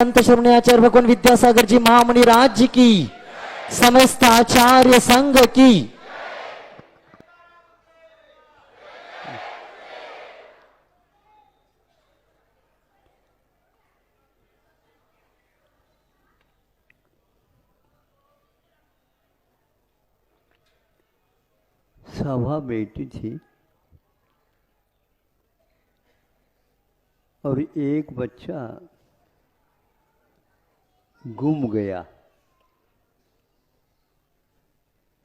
संत श्रवणी आचार्य भगवान विद्यासागर जी महामुनि राज्य की, समस्त आचार्य संघ की। सभा बैठी थी और एक बच्चा गुम गया,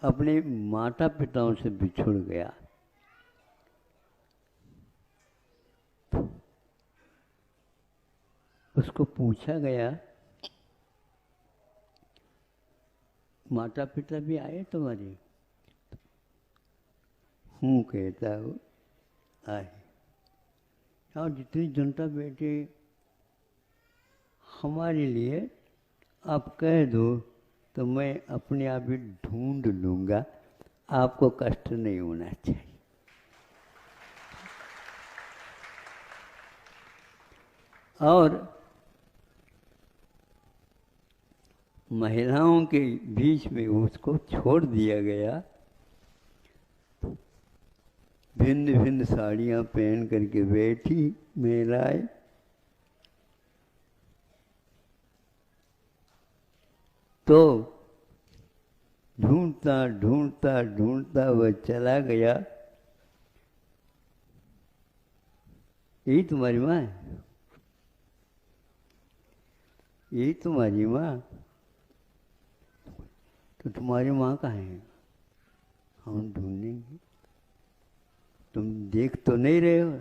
अपने माता पिताओं से बिछुड़ गया। उसको पूछा गया, माता पिता भी आए तुम्हारे? हूँ कहता हूँ आए। और जितनी जनता बैठी, हमारे लिए आप कह दो तो मैं अपने आप ही ढूंढ लूँगा, आपको कष्ट नहीं होना चाहिए। और महिलाओं के बीच में उसको छोड़ दिया गया। भिन्न भिन्न साड़ियाँ पहन करके बैठी महिलाएं। तो ढूंढता ढूंढता ढूंढता वह चला गया। यही तुम्हारी माँ है? यही तुम्हारी माँ? तो तुम्हारी माँ कहाँ है? हम ढूंढेंगे। तुम देख तो नहीं रहे हो?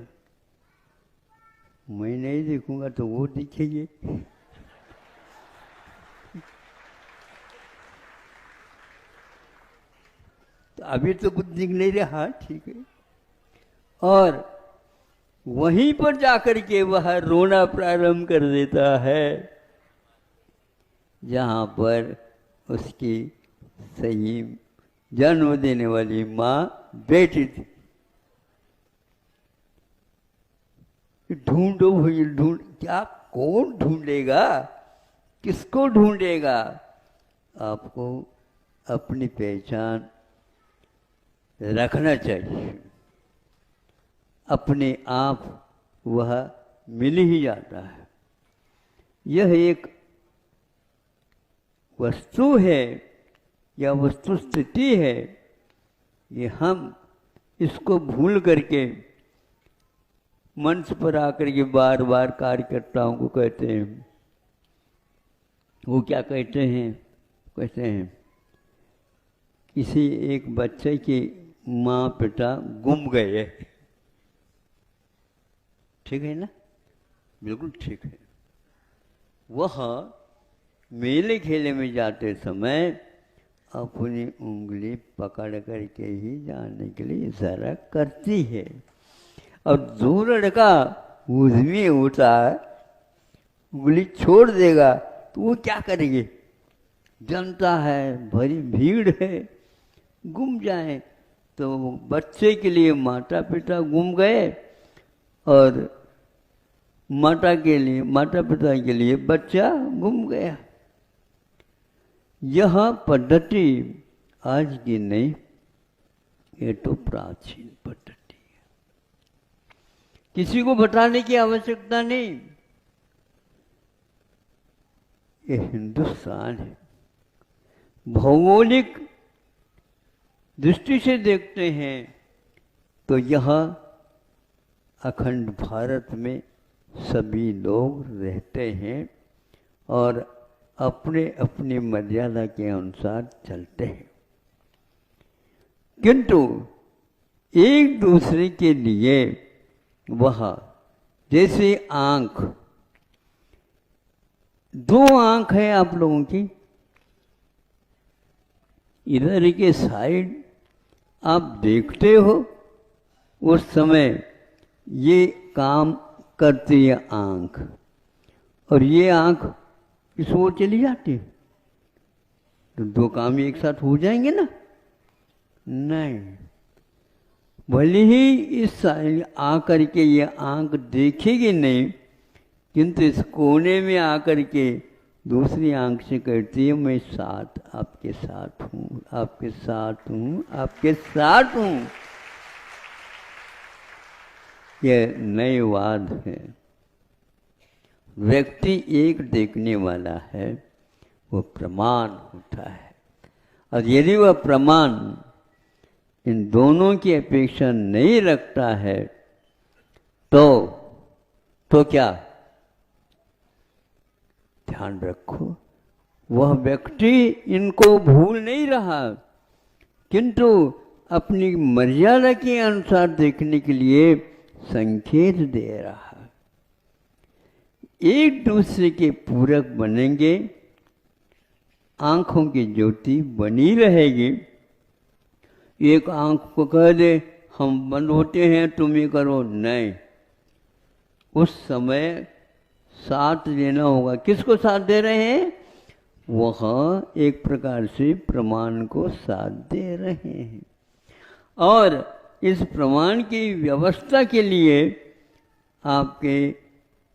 मैं नहीं देखूंगा तो वो दिखेगी। तो अभी तो कुछ दिख नहीं रहा, ठीक है। और वहीं पर जाकर के वह रोना प्रारंभ कर देता है जहां पर उसकी सही जन्म देने वाली माँ बैठी थी। ढूंढो भाई ढूंढ, क्या कौन ढूंढेगा? किसको ढूंढेगा? आपको अपनी पहचान रखना चाहिए। अपने आप वह मिल ही जाता है। यह एक वस्तु है या वस्तु स्थिति है, ये हम इसको भूल करके मंच पर आकर के बार बार कार्यकर्ताओं को कहते हैं। वो क्या कहते हैं? कहते हैं किसी एक बच्चे की माँ पिता गुम गए। ठीक है ना? बिल्कुल ठीक है। वह मेले खेले में जाते समय अपनी उंगली पकड़ करके ही जाने के लिए इशारा करती है। और जो लड़का उसमें होता है, उंगली छोड़ देगा तो वो क्या करेंगे? जनता है, भरी भीड़ है, गुम जाए। तो बच्चे के लिए माता पिता गुम गए और माता पिता के लिए बच्चा गुम गया। यह पद्धति आज की नहीं, ये तो प्राचीन पद्धति है। किसी को बताने की आवश्यकता नहीं। ये हिंदुस्तान है। भौगोलिक दृष्टि से देखते हैं तो यह अखंड भारत में सभी लोग रहते हैं और अपने अपनी मर्यादा के अनुसार चलते हैं। किंतु एक दूसरे के लिए वह, जैसे आंख, दो आंख है आप लोगों की, इधर के साइड आप देखते हो, उस समय ये काम करती है आंख, और ये आंख इस ओर चली जाती है, तो दो काम एक साथ हो जाएंगे ना? नहीं। भले ही इस साइड आकर के ये आंख देखेगी नहीं, किंतु इस कोने में आकर के दूसरी आंख से कहती है मैं साथ आपके साथ हूँ, आपके साथ हूँ, आपके साथ हूँ। यह नए वाद है। व्यक्ति एक देखने वाला है, वो प्रमाण होता है, और यदि वह प्रमाण इन दोनों की अपेक्षा नहीं रखता है तो क्या? ध्यान रखो, वह व्यक्ति इनको भूल नहीं रहा, किंतु अपनी मर्यादा के अनुसार देखने के लिए संकेत दे रहा। एक दूसरे के पूरक बनेंगे, आंखों की ज्योति बनी रहेगी। एक आंख को कह दे हम बंद होते हैं तुम ये करो, नहीं, उस समय साथ देना होगा। किसको साथ दे रहे हैं? वह एक प्रकार से प्रमाण को साथ दे रहे हैं। और इस प्रमाण की व्यवस्था के लिए आपके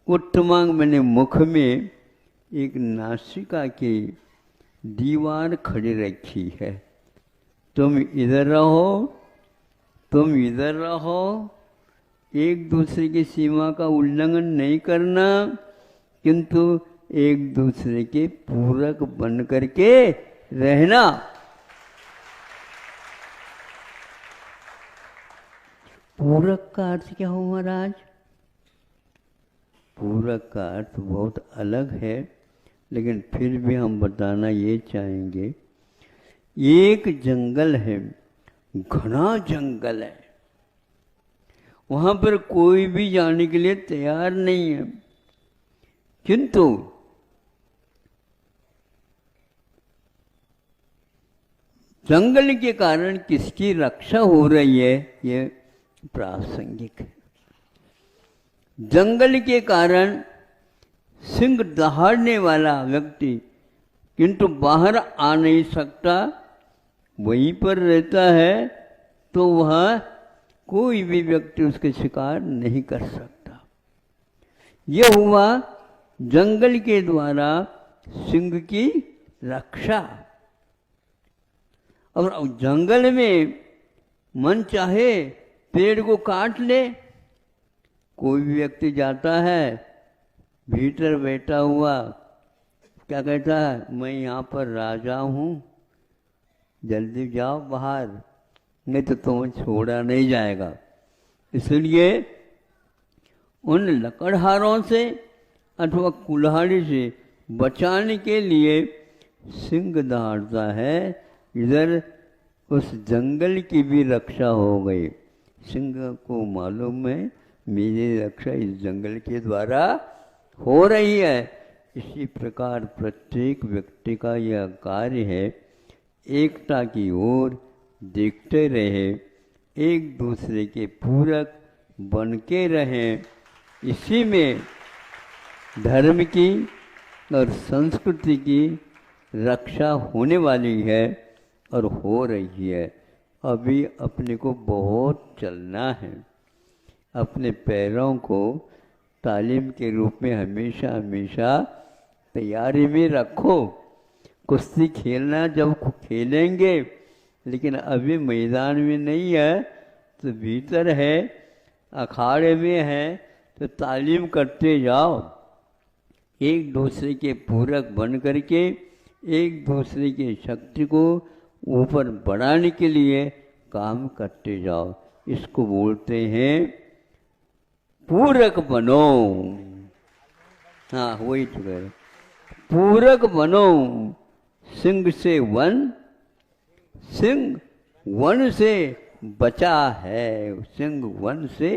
उत्तमांग मैंने मुख में एक नासिका की दीवार खड़ी रखी है। तुम इधर रहो, तुम इधर रहो, एक दूसरे की सीमा का उल्लंघन नहीं करना, किंतु एक दूसरे के पूरक बन करके रहना। पूरक का अर्थ क्या हो महाराज? पूरक का अर्थ बहुत अलग है, लेकिन फिर भी हम बताना ये चाहेंगे। एक जंगल है, घना जंगल है, वहां पर कोई भी जाने के लिए तैयार नहीं है, किंतु जंगल के कारण किसकी रक्षा हो रही है ये प्रासंगिक है। जंगल के कारण सिंह दहाड़ने वाला व्यक्ति किंतु बाहर आ नहीं सकता, वहीं पर रहता है, तो वह कोई भी व्यक्ति उसके शिकार नहीं कर सकता। यह हुआ जंगल के द्वारा सिंह की रक्षा। और जंगल में मन चाहे पेड़ को काट ले, कोई भी व्यक्ति जाता है भीतर बैठा हुआ, क्या कहता है, मैं यहाँ पर राजा हूँ, जल्दी जाओ बाहर, नहीं तो तुम्हें छोड़ा नहीं जाएगा। इसलिए उन लकड़हारों से अथवा कुल्हाड़ी से बचाने के लिए सिंह दहाड़ता है। इधर उस जंगल की भी रक्षा हो गई। सिंह को मालूम है मेरी रक्षा इस जंगल के द्वारा हो रही है। इसी प्रकार प्रत्येक व्यक्ति का यह कार्य है, एकता की ओर देखते रहे, एक दूसरे के पूरक बन के रहें। इसी में धर्म की और संस्कृति की रक्षा होने वाली है और हो रही है। अभी अपने को बहुत चलना है। अपने पैरों को तालीम के रूप में हमेशा हमेशा तैयारी में रखो। कुश्ती खेलना जब खेलेंगे, लेकिन अभी मैदान में नहीं है तो भीतर है, अखाड़े में है, तो तालीम करते जाओ। एक दूसरे के पूरक बन करके एक दूसरे की शक्ति को ऊपर बढ़ाने के लिए काम करते जाओ। इसको बोलते हैं पूरक बनो। हाँ वही तो कह रहे, पूरक बनो। सिंह से वन, सिंह वन से बचा है, सिंह वन से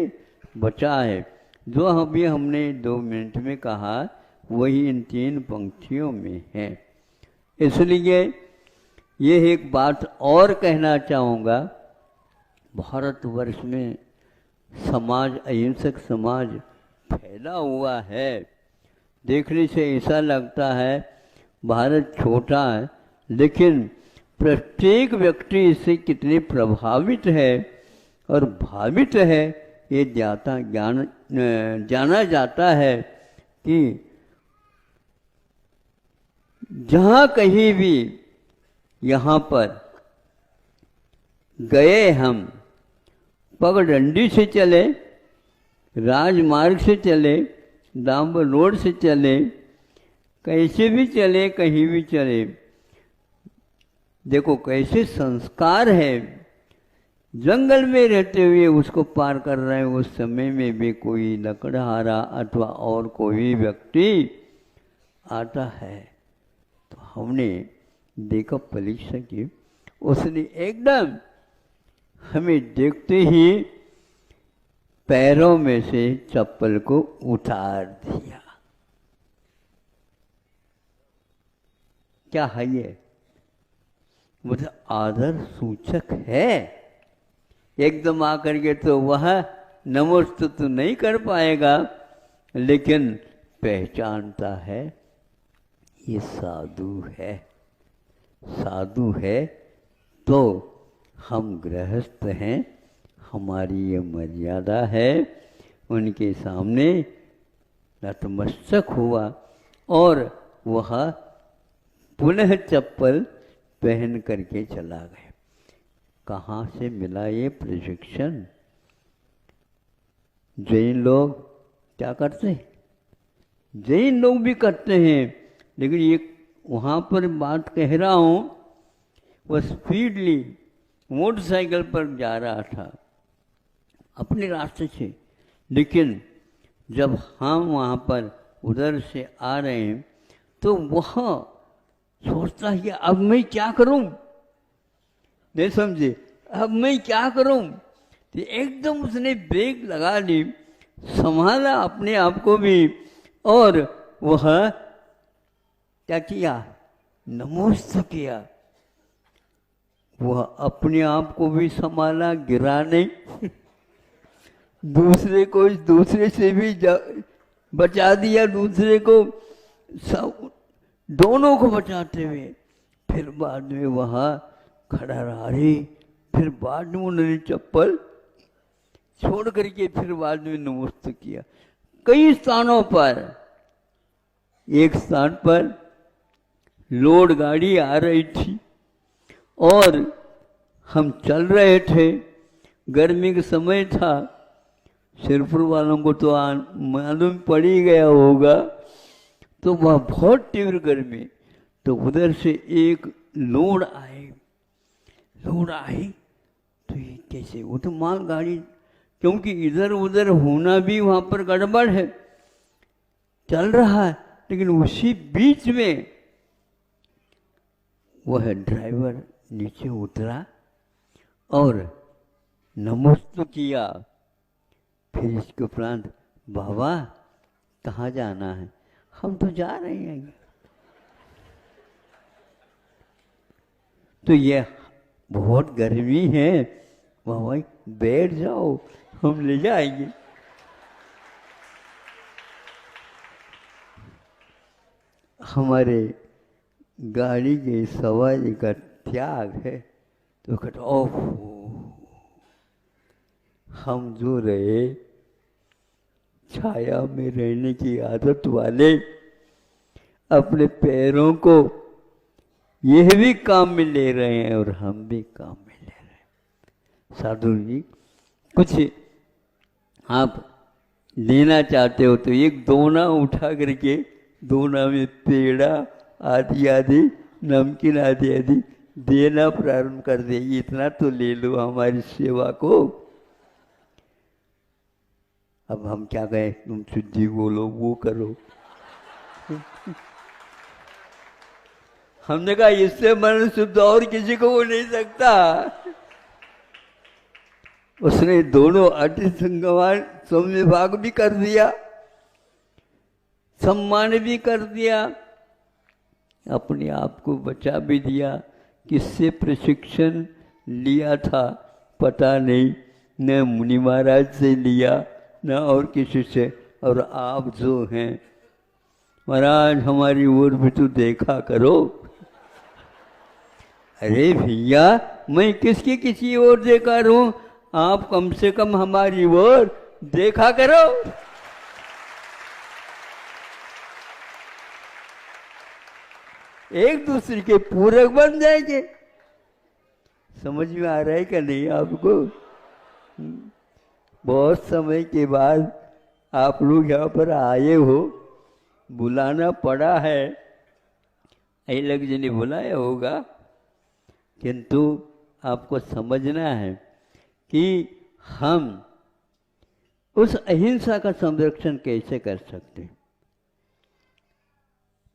बचा है। जो अभी हमने 2 मिनट में कहा वही इन 3 पंक्तियों में है। इसलिए ये एक बात और कहना चाहूँगा, भारतवर्ष में समाज अहिंसक समाज फैला हुआ है। देखने से ऐसा लगता है भारत छोटा है, लेकिन प्रत्येक व्यक्ति इससे कितने प्रभावित है और भावित है ये जाना जाता है। कि जहाँ कहीं भी यहाँ पर गए हम, पगडंडी से चले, राजमार्ग से चले, डांबर रोड से चले, कैसे भी चले, कहीं भी चले, देखो कैसे संस्कार है। जंगल में रहते हुए उसको पार कर रहे हैं, उस समय में भी कोई लकड़हारा अथवा और कोई व्यक्ति आता है तो हमने देखा परीक्षा की, उसने एकदम हमें देखते ही पैरों में से चप्पल को उतार दिया। क्या है ये? मुझे आदर सूचक है। एकदम आकर के तो वह नमस्ते तो नहीं कर पाएगा, लेकिन पहचानता है ये साधु है। साधु है तो हम गृहस्थ हैं, हमारी ये मर्यादा है। उनके सामने नतमस्तक हुआ और वह पुनः चप्पल पहन करके चला गया। कहाँ से मिला ये प्रशिक्षण? जैन लोग क्या करते हैं? जैन लोग भी करते हैं, लेकिन ये वहाँ पर बात कह रहा हूँ, वह स्पीडली मोटरसाइकिल पर जा रहा था अपने रास्ते से, लेकिन जब हम वहाँ पर उधर से आ रहे हैं तो वह सोचता है अब मैं क्या करूं, नहीं समझे, अब मैं क्या करूं। तो एकदम उसने ब्रेक लगा ली, संभाला अपने आप को भी, और वह क्या किया? नमस्ते किया। वह अपने आप को भी संभाला, गिरा नहीं दूसरे को, दूसरे से भी बचा दिया, दूसरे को, सब दोनों को बचाते हुए फिर बाद में वहाँ खड़ा रहा। फिर बाद में उन्होंने चप्पल छोड़ करके फिर बाद में नमस्ते किया। कई स्थानों पर, एक स्थान पर लोड गाड़ी आ रही थी और हम चल रहे थे, गर्मी का समय था, सिरपुर वालों को तो मालूम पड़ ही गया होगा, तो वह बहुत तीव्र गर्मी, तो उधर से एक लोड आई तो ये कैसे? वो तो माल गाड़ी, क्योंकि इधर उधर होना भी वहाँ पर गड़बड़ है, चल रहा है, लेकिन उसी बीच में वह ड्राइवर नीचे उतरा और नमस्ते किया। फिर इसके उपरांत, बाबा कहाँ जाना है? हम तो जा रहे हैं। तो ये बहुत गर्मी है, बाबा बैठ जाओ, हम ले जाएंगे। हमारे गाड़ी के सवारी का त्याग है तो कहते ओह, हम जो रहे छाया में रहने की आदत वाले, अपने पैरों को यह भी काम में ले रहे हैं और हम भी काम में ले रहे हैं। साधु जी, कुछ आप लेना चाहते हो तो एक दोना उठा करके, दोना में पेड़ा आदि आदि नमकीन आदि आदि देना प्रारंभ कर दे, इतना तो ले लो हमारी सेवा को। अब हम क्या कहें? तुम शुद्धि बोलो, वो करो। हमने कहा इससे मन शुद्ध और किसी को हो नहीं सकता। उसने दोनों अति संगवान संविभाग भी कर दिया, सम्मान भी कर दिया, अपने आप को बचा भी दिया। किससे प्रशिक्षण लिया था पता नहीं, न मुनि महाराज से लिया न और किसी से। और आप जो हैं महाराज, हमारी ओर भी तो देखा करो। अरे भैया, मैं किसी ओर देखा रहूं, आप कम से कम हमारी ओर देखा करो। एक दूसरे के पूरक बन जाएंगे। समझ में आ रहा है क्या नहीं आपको? बहुत समय के बाद आप लोग यहाँ पर आए हो, बुलाना पड़ा है, अलग जी ने बुलाया होगा, किंतु आपको समझना है कि हम उस अहिंसा का संरक्षण कैसे कर सकते हैं।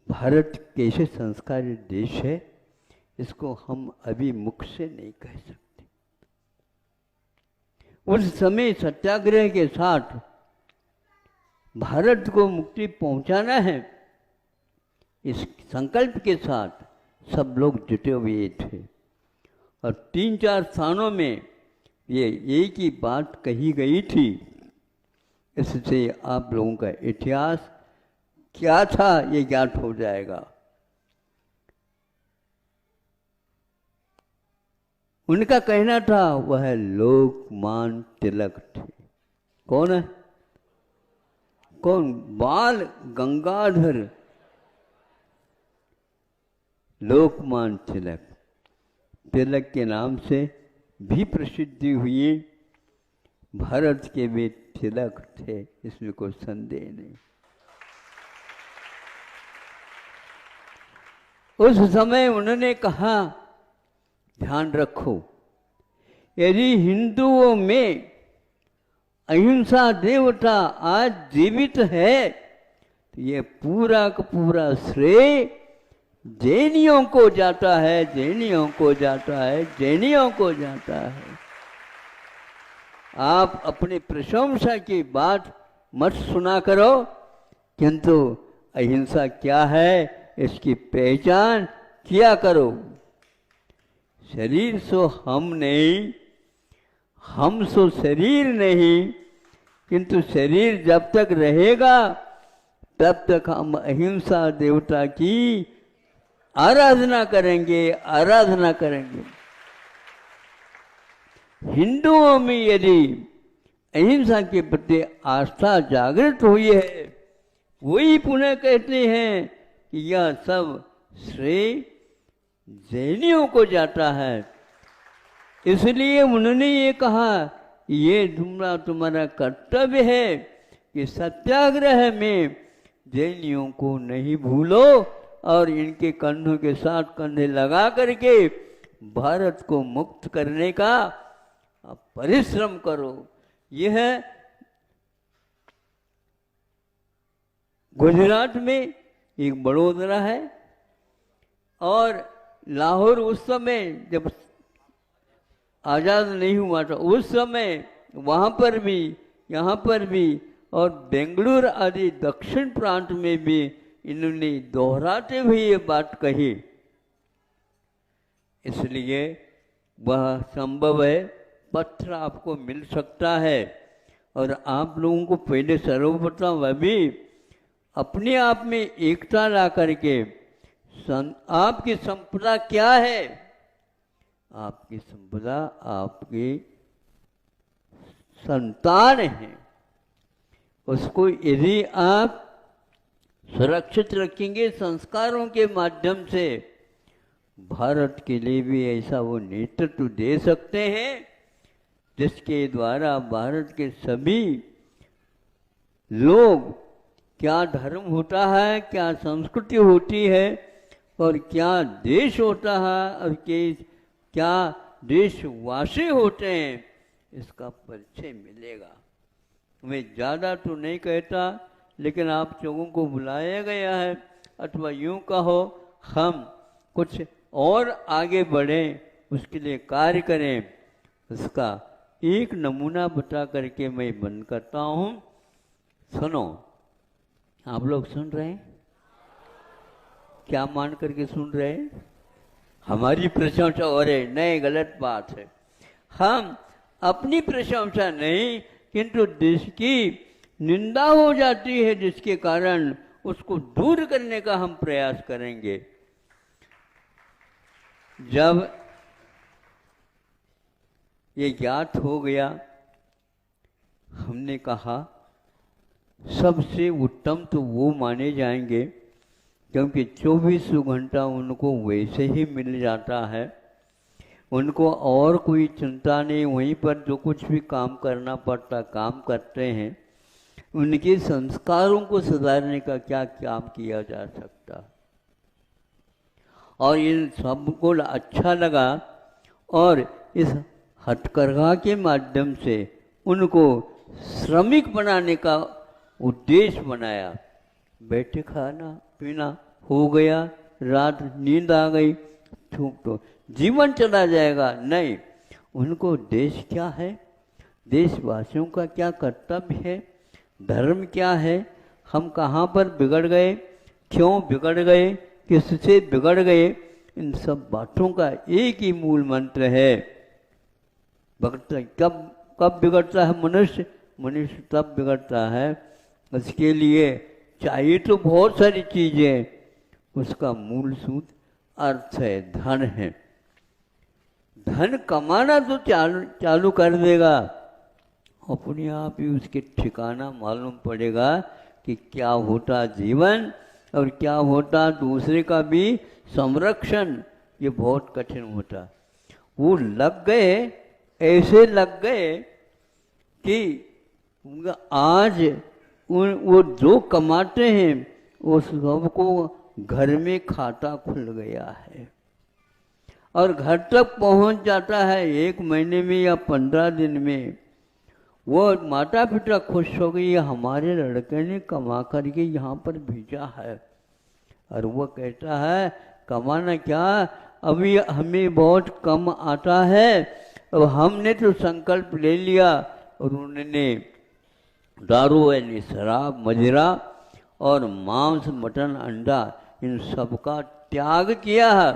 भारत कैसे संस्कारी देश है, इसको हम अभी मुख से नहीं कह सकते। उस समय सत्याग्रह के साथ भारत को मुक्ति पहुंचाना है, इस संकल्प के साथ सब लोग जुटे हुए थे और 3-4 स्थानों में ये एक ही बात कही गई थी। इससे आप लोगों का इतिहास क्या था ये ज्ञात हो जाएगा। उनका कहना था वह लोकमान्य तिलक थे। कौन है? कौन? बाल गंगाधर लोकमान्य तिलक। तिलक के नाम से भी प्रसिद्धि हुई। भारत के वे तिलक थे, इसमें कोई संदेह नहीं। उस समय उन्होंने कहा, ध्यान रखो, यदि हिंदुओं में अहिंसा देवता आज जीवित है तो ये पूरा का पूरा श्रेय जैनियों को जाता है, जैनियों को जाता है, जैनियों को जाता है। आप अपनी प्रशंसा की बात मत सुना करो, किंतु अहिंसा क्या है इसकी पहचान किया करो। शरीर सो हम नहीं, हम सो शरीर नहीं, किंतु शरीर जब तक रहेगा तब तक हम अहिंसा देवता की आराधना करेंगे, आराधना करेंगे। हिंदुओं में यदि अहिंसा के प्रति आस्था जागृत हुई है, वही पुनः कहते हैं कि यह सब श्रेय जैनियों को जाता है। इसलिए उन्होंने ये कहा, ये तुम्हारा कर्तव्य है कि सत्याग्रह में जैनियों को नहीं भूलो और इनके कंधों के साथ कंधे लगा करके भारत को मुक्त करने का परिश्रम करो। यह गुजरात में एक बड़ोदरा है और लाहौर उस समय जब आज़ाद नहीं हुआ था, उस समय वहाँ पर भी, यहाँ पर भी और बेंगलुरु आदि दक्षिण प्रांत में भी इन्होंने दोहराते हुए ये बात कही। इसलिए वह संभव है, पत्र आपको मिल सकता है और आप लोगों को पहले सर्वप्रथम अभी अपने आप में एकता ला करके, आपकी संपदा क्या है? आपकी संपदा आपकी संतान है। उसको यदि आप सुरक्षित रखेंगे संस्कारों के माध्यम से, भारत के लिए भी ऐसा वो नेतृत्व दे सकते हैं जिसके द्वारा भारत के सभी लोग, क्या धर्म होता है, क्या संस्कृति होती है और क्या देश होता है और क्या देशवासी होते हैं, इसका परिचय मिलेगा। मैं ज़्यादा तो नहीं कहता, लेकिन आप लोगों को बुलाया गया है, अथवा यूँ कहो हम कुछ और आगे बढ़ें, उसके लिए कार्य करें, उसका एक नमूना बता करके मैं बंद करता हूँ। सुनो, आप लोग सुन रहे हैं? क्या मान करके सुन रहे हैं? हमारी प्रशंसा हो रही नहीं, गलत बात है। हम अपनी प्रशंसा नहीं, किंतु देश की निंदा हो जाती है, जिसके कारण उसको दूर करने का हम प्रयास करेंगे। जब ये ज्ञात हो गया, हमने कहा सबसे उत्तम तो वो माने जाएंगे क्योंकि 24 घंटा उनको वैसे ही मिल जाता है, उनको और कोई चिंता नहीं, वहीं पर जो कुछ भी काम करना पड़ता काम करते हैं। उनके संस्कारों को सुधारने का क्या काम किया जा सकता। और इन सबको अच्छा लगा और इस हथकरघा के माध्यम से उनको श्रमिक बनाने का उद्देश्य बनाया। बैठे खाना पीना हो गया, रात नींद आ गई, तो जीवन चला जाएगा, नहीं। उनको देश क्या है, देशवासियों का क्या कर्तव्य है, धर्म क्या है, हम कहाँ पर बिगड़ गए, क्यों बिगड़ गए, किससे बिगड़ गए, इन सब बातों का एक ही मूल मंत्र है। कब बिगड़ता है मनुष्य, मनुष्य तब बिगड़ता है, उसके लिए चाहिए तो बहुत सारी चीजें, उसका मूल सूत्र अर्थ है, धन है। धन कमाना तो चालू कर देगा, अपने आप ही उसके ठिकाना मालूम पड़ेगा कि क्या होता जीवन और क्या होता दूसरे का भी संरक्षण। ये बहुत कठिन होता। वो लग गए, ऐसे लग गए कि आज वो जो कमाते हैं वो सबको घर में खाता खुल गया है और घर तक पहुंच जाता है 1 महीने में या 15 दिन में। वो माता पिता खुश हो गई, हमारे लड़के ने कमा करके यहाँ पर भेजा है। और वो कहता है कमाना क्या, अभी हमें बहुत कम आता है, और हमने तो संकल्प ले लिया और उन्होंने दारू यानी शराब मदिरा और मांस मटन अंडा इन सब का त्याग किया है।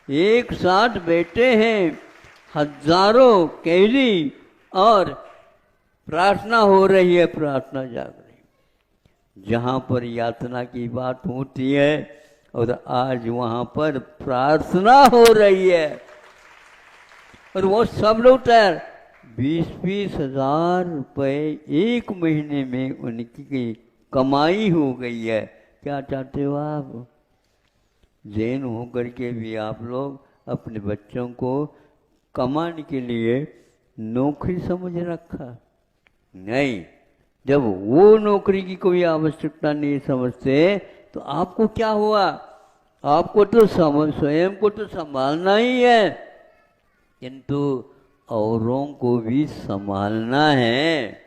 एक साथ बैठे हैं, हजारों कैदी और प्रार्थना हो रही है, प्रार्थना जाग रही। जहाँ पर यातना की बात होती है और आज वहाँ पर प्रार्थना हो रही है। और वो सब लोग तैयार, 20-20 हजार रुपये 1 महीने में उनकी कमाई हो गई है। क्या चाहते हो आप? जैन होकर के भी आप लोग अपने बच्चों को कमाने के लिए नौकरी समझ रखा? नहीं। जब वो नौकरी की कोई आवश्यकता नहीं समझते तो आपको क्या हुआ? आपको तो स्वयं को तो संभालना ही है, किंतु औरों को भी संभालना है।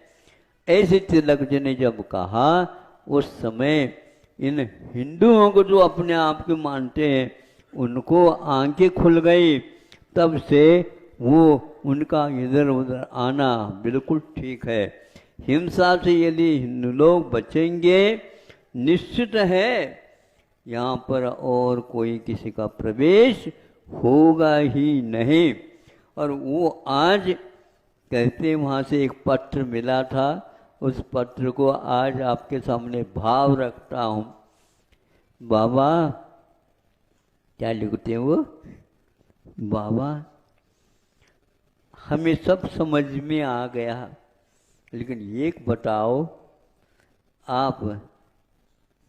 ऐसे तिलक जी ने जब कहा, उस समय इन हिंदुओं को जो अपने आप को मानते हैं उनको आंखें खुल गई। तब से वो उनका इधर उधर आना बिल्कुल ठीक है। हिंसा से यदि हिंदू लोग बचेंगे, निश्चित है यहाँ पर और कोई किसी का प्रवेश होगा ही नहीं। और वो आज कहते वहाँ से एक पत्र मिला था, उस पत्र को आज आपके सामने भाव रखता हूँ। बाबा क्या लिखते हैं वो? बाबा हमें सब समझ में आ गया, लेकिन एक बताओ, आप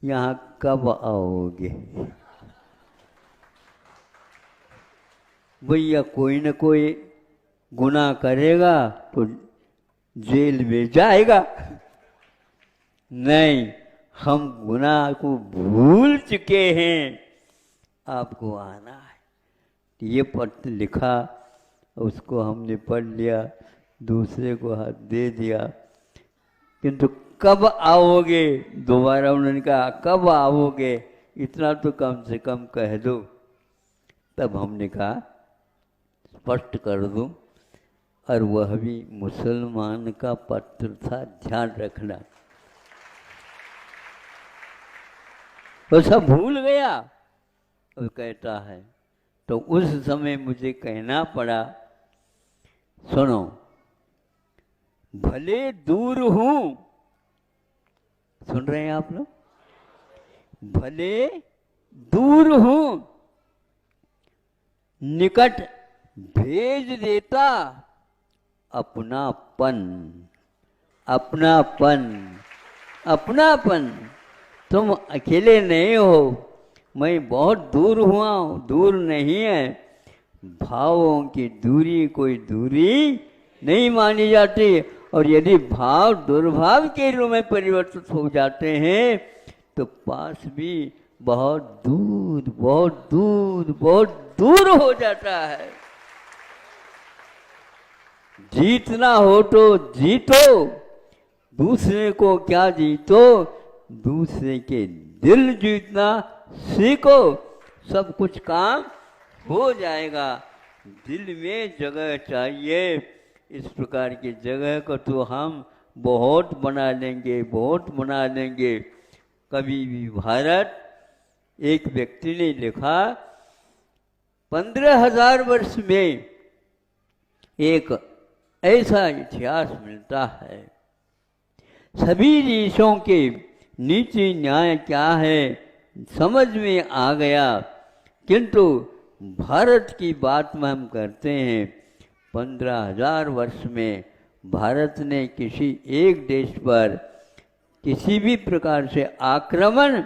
यहाँ कब आओगे? भैया कोई न कोई गुनाह करेगा तो जेल में जाएगा। नहीं, हम गुनाह को भूल चुके हैं, आपको आना है। ये पत्र लिखा, उसको हमने पढ़ लिया, दूसरे को हाथ दे दिया, किंतु कब आओगे? दोबारा उन्होंने कहा कब आओगे, इतना तो कम से कम कह दो। तब हमने कहा स्पष्ट कर दूं, और वह भी मुसलमान का पत्र था, ध्यान रखना। वो सब भूल गया और कहता है, तो उस समय मुझे कहना पड़ा, सुनो, भले दूर हूं, सुन रहे हैं आप लोग? भले दूर हूं, निकट भेज देता अपनापन। अपनापन, अपनापन। तुम अकेले नहीं हो, मैं बहुत दूर हुआ हूँ, दूर नहीं है। भावों की दूरी कोई दूरी नहीं मानी जाती। और यदि भाव दुर्भाव के रूप में परिवर्तित हो जाते हैं तो पास भी बहुत दूर बहुत दूर बहुत दूर हो जाता है। जीतना हो तो जीतो, दूसरे को क्या जीतो, दूसरे के दिल जीतना सीखो, सब कुछ काम हो जाएगा। दिल में जगह चाहिए। इस प्रकार की जगह को तो हम बहुत बना लेंगे, बहुत बना लेंगे। कभी भी भारत, एक व्यक्ति ने लिखा, 15,000 वर्ष में एक ऐसा इतिहास मिलता है। सभी देशों के नीति न्याय क्या है समझ में आ गया, किंतु भारत की बात में हम करते हैं। 15,000 वर्ष में भारत ने किसी एक देश पर किसी भी प्रकार से आक्रमण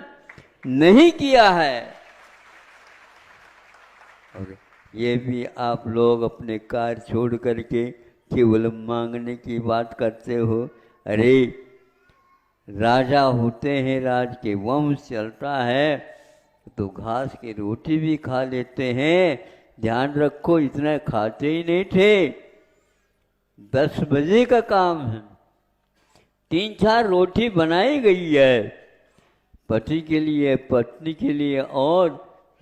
नहीं किया है। और ये भी आप लोग अपने कार्य छोड़ करके केवल मांगने की बात करते हो। अरे राजा होते हैं, राज के वंश चलता है तो घास की रोटी भी खा लेते हैं। ध्यान रखो, इतना खाते ही नहीं थे। 10 बजे का काम है, 3-4 रोटी बनाई गई है, पति के लिए, पत्नी के लिए और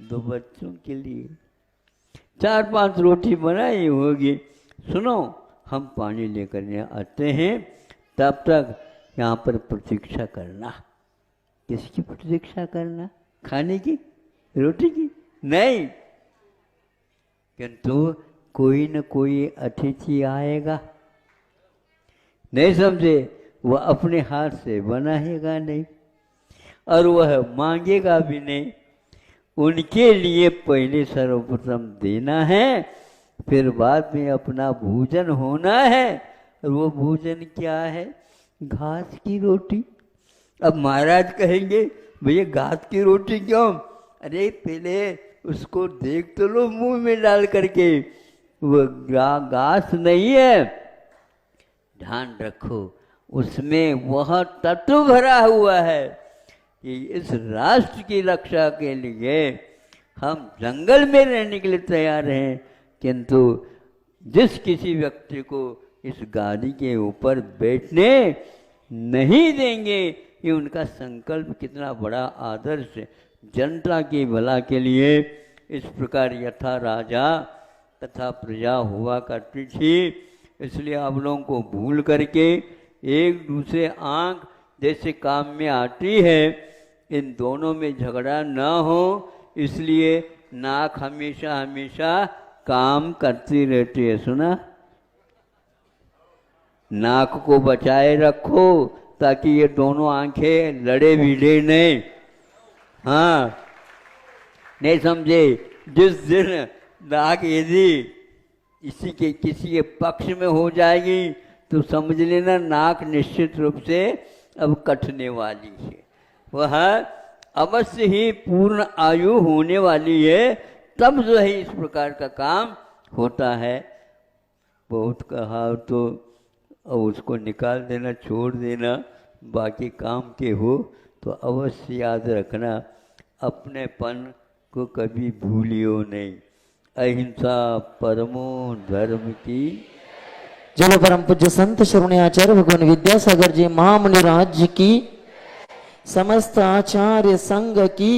2 बच्चों के लिए। 4-5 रोटी बनाई होगी। सुनो, हम पानी लेकर यहाँ आते हैं, तब तक यहाँ पर प्रतीक्षा करना। किसकी प्रतीक्षा करना? खाने की, रोटी की? नहीं, किंतु कोई न कोई अतिथि आएगा। नहीं समझे? वह अपने हाथ से बनाएगा नहीं और वह मांगेगा भी नहीं। उनके लिए पहले सर्वप्रथम देना है, फिर बाद में अपना भोजन होना है। और वो भोजन क्या है? घास की रोटी। अब महाराज कहेंगे, भैया घास की रोटी क्यों? अरे पहले उसको देख तो लो मुंह में डाल करके, वो घास नहीं है। ध्यान रखो, उसमें वह तत्व भरा हुआ है कि इस राष्ट्र की रक्षा के लिए हम जंगल में रहने के लिए तैयार हैं, किंतु जिस किसी व्यक्ति को इस गाड़ी के ऊपर बैठने नहीं देंगे, ये उनका संकल्प कितना बड़ा आदर्श है जनता की भला के लिए। इस प्रकार यथा राजा तथा प्रजा हुआ करती थी। इसलिए आप लोगों को भूल करके एक दूसरे आंख जैसे काम में आती है, इन दोनों में झगड़ा न हो, इसलिए नाक हमेशा हमेशा काम करती रहती है। सुना? नाक को बचाए रखो ताकि ये दोनों आंखें लड़े भिड़े नहीं। हाँ, नहीं समझे? जिस दिन नाक यदि इसी के किसी के पक्ष में हो जाएगी तो समझ लेना नाक निश्चित रूप से अब कटने वाली है। वह अवश्य ही पूर्ण आयु होने वाली है, तब जो है इस प्रकार का काम होता है। बहुत कहा तो और उसको निकाल देना, छोड़ देना, बाकी काम के हो तो अवश्य याद रखना, अपनेपन को कभी भूलियो नहीं। अहिंसा परमो धर्म की। जब परम पूज्य संत श्रवण आचार्य भगवान विद्यासागर जी महामुनि राज्य की, समस्त आचार्य संघ की